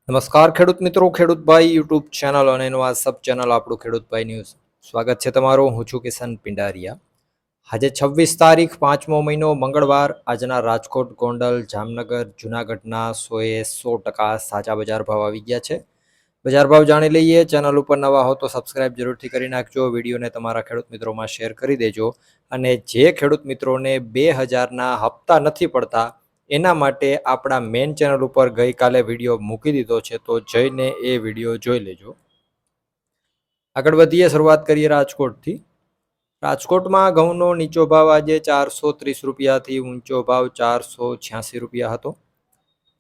નમસ્કાર ખેડૂત મિત્રો, ખેડૂતભાઈ યુટ્યુબ ચેનલ અને એનું આ સબ ચેનલ આપણું ખેડૂતભાઈ ન્યૂઝ. સ્વાગત છે તમારું. હું છું કિશન પિંડારિયા. આજે 26 તારીખ 5મો મહિનો મંગળવાર. આજના રાજકોટ, ગોંડલ, જામનગર, જુનાગઢના 100% સાચા બજાર ભાવ આવી ગયા છે. બજાર ભાવ જાણી લઈએ. ચેનલ ઉપર નવા હો તો સબસ્ક્રાઇબ જરૂરથી કરી નાખજો. વિડીયોને તમારા ખેડૂત મિત્રોમાં શેર કરી દેજો. અને જે ખેડૂત મિત્રોને 2000ના હપ્તા નથી પડતા એના માટે આપણા મેઇન ચેનલ ઉપર ગઈકાલે વિડીયો મૂકી દીધો છે, તો જઈને એ વિડીયો જોઈ લેજો. આગળ વધીએ, શરૂઆત કરીએ રાજકોટથી. રાજકોટમાં ઘઉંનો નીચો ભાવ આજે 430 રૂપિયાથી ઊંચો ભાવ 486 રૂપિયા હતો.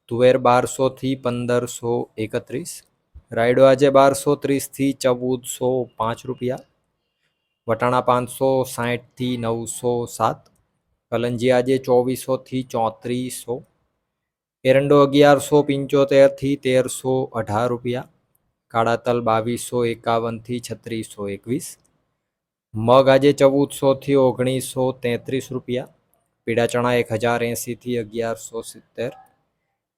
તુવેર 1200થી 1531. રાયડો આજે 1230થી 1405 રૂપિયા. વટાણા 560થી 907. કલંજી આજે 2400થી 3400. એરંડો 1175થી 1318 રૂપિયા. કાળા તલ 2251થી 3621. મગ આજે 1400થી 1933 રૂપિયા. પીળા ચણા 1080થી 1170.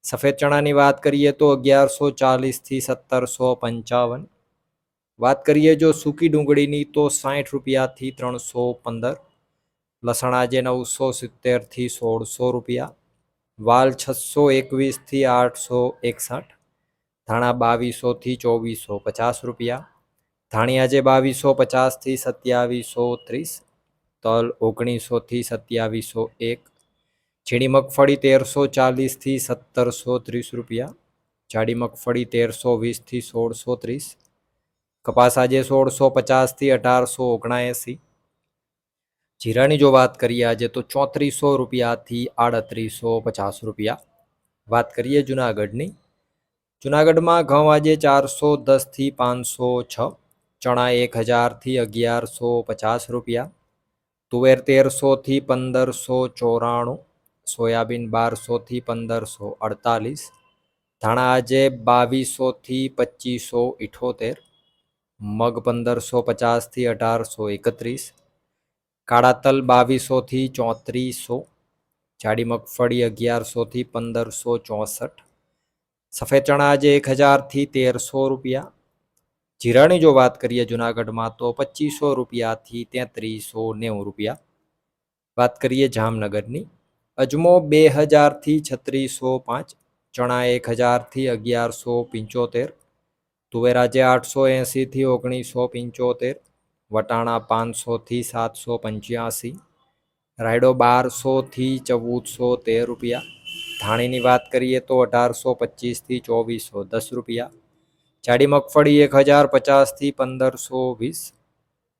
સફેદ ચણાની વાત કરીએ તો 1140થી 1755. વાત કરીએ જો સૂકી ડુંગળીની તો 60 રૂપિયાથી 315. લસણ આજે 970થી 1600 રૂપિયા. વાલ 621થી 861. ધાણા 2200થી 2450 રૂપિયા. ધાણી આજે 2250થી 2730. તલ 1900થી 2701. ઝીણી મગફળી 1340થી 1730 રૂપિયા. જાડી મગફળી 1320થી 1630. કપાસ આજે 1650થી 1879. જીરાની જો વાત કરીએ આજે તો 3400 રૂપિયાથી 3850 રૂપિયા. વાત કરીએ જુનાગઢની. જુનાગઢમાં ઘઉં આજે 410થી 506. ચણા 1000થી 1150 રૂપિયા. તુવેર 1300થી 1594. સોયાબીન 1200થી 1548. ધાણા આજે 2200થી 2578. મગ 1550થી 1831. કાળા તલ 2200થી 3400. જાડી મગફળી 1100થી 1564. સફેદ ચણા આજે 1000થી 1300 રૂપિયા. જીરાની જો વાત કરીએ જુનાગઢમાં તો 2500 રૂપિયાથી 3390 રૂપિયા. વાત કરીએ જામનગરની. અજમો 2000થી 3605. ચણા 1000થી 1175. તુવેર આજે 880થી 1975. વટાણા 500થી 785. રાયડો 1200થી 1413 રૂપિયા. ધાણીની વાત કરીએ તો 1825થી 2410 રૂપિયા. જાડી મગફળી 1050થી 1520.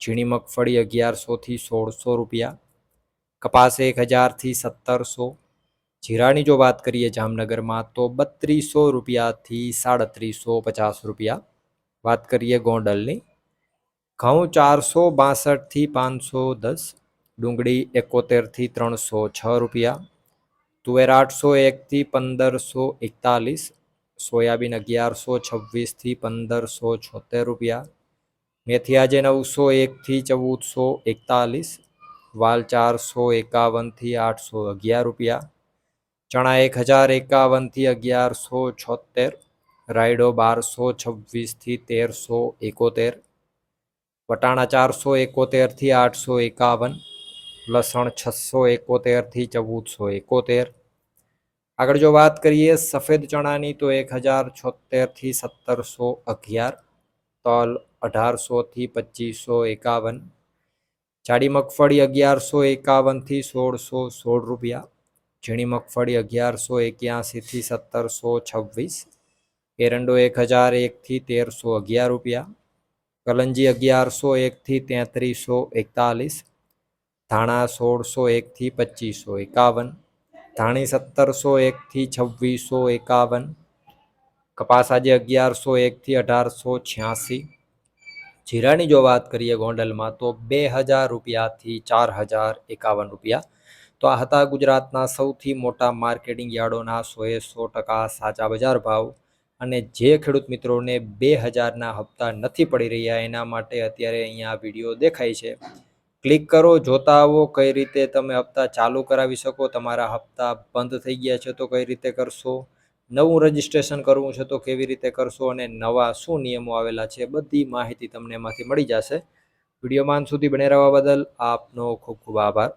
ઝીણી મગફળી 1100થી 1600 રૂપિયા. કપાસ 1000થી 1700. જીરાની જો વાત કરીએ જામનગરમાં તો 3200 રૂપિયાથી 3750 રૂપિયા. વાત કરીએ ગોંડલની. ઘઉં 462થી 510. ડુંગળી 71થી 306 રૂપિયા. તુવેર 801થી 1541. સોયાબીન 1126થી 1576 રૂપિયા. મેથી આજે 901થી 1441. વાલ 451થી 811 રૂપિયા. ચણા 1051થી 1176. રાયડો 1226થી 1371. વટાણા 471થી 851. લસણ 671થી 1471. આગળ જો વાત કરીએ સફેદ ચણાની તો 1076થી 1711. તલ 1800થી 2551. જાડી મગફળી 1151થી 1616 રૂપિયા. ઝીણી મગફળી 1181થી 1726. એરંડો 1001થી 1311 રૂપિયા. કલંજી 1101થી 3341. ધાણા 1601થી 2551. ધાણી 1701થી 2651. કપાસ આજે 1101થી 1886. જીરાની જો વાત કરીએ ગોંડલમાં તો 2000 રૂપિયાથી 4051 રૂપિયા. તો આ હતા ગુજરાતના સૌથી મોટા માર્કેટિંગ યાર્ડોના 100% સાચા બજાર ભાવ. અને જે ખેડૂત મિત્રોને 2000ના હપ્તા નથી પડી રહ્યા એના માટે અત્યારે અહીંયા વિડીયો દેખાય છે. ક્લિક કરો, જોતા આવો કઈ રીતે તમે હપ્તા ચાલુ કરાવી શકો. તમારા હપ્તા બંધ થઈ ગયા છે તો કઈ રીતે કરશો. નવું રજિસ્ટ્રેશન કરવું છે તો કેવી રીતે કરશો અને નવા શું નિયમો આવેલા છે બધી માહિતી તમને એમાંથી મળી જશે. વિડીયોમાં અંત સુધી બને રહેવા બદલ આપનો ખૂબ ખૂબ આભાર.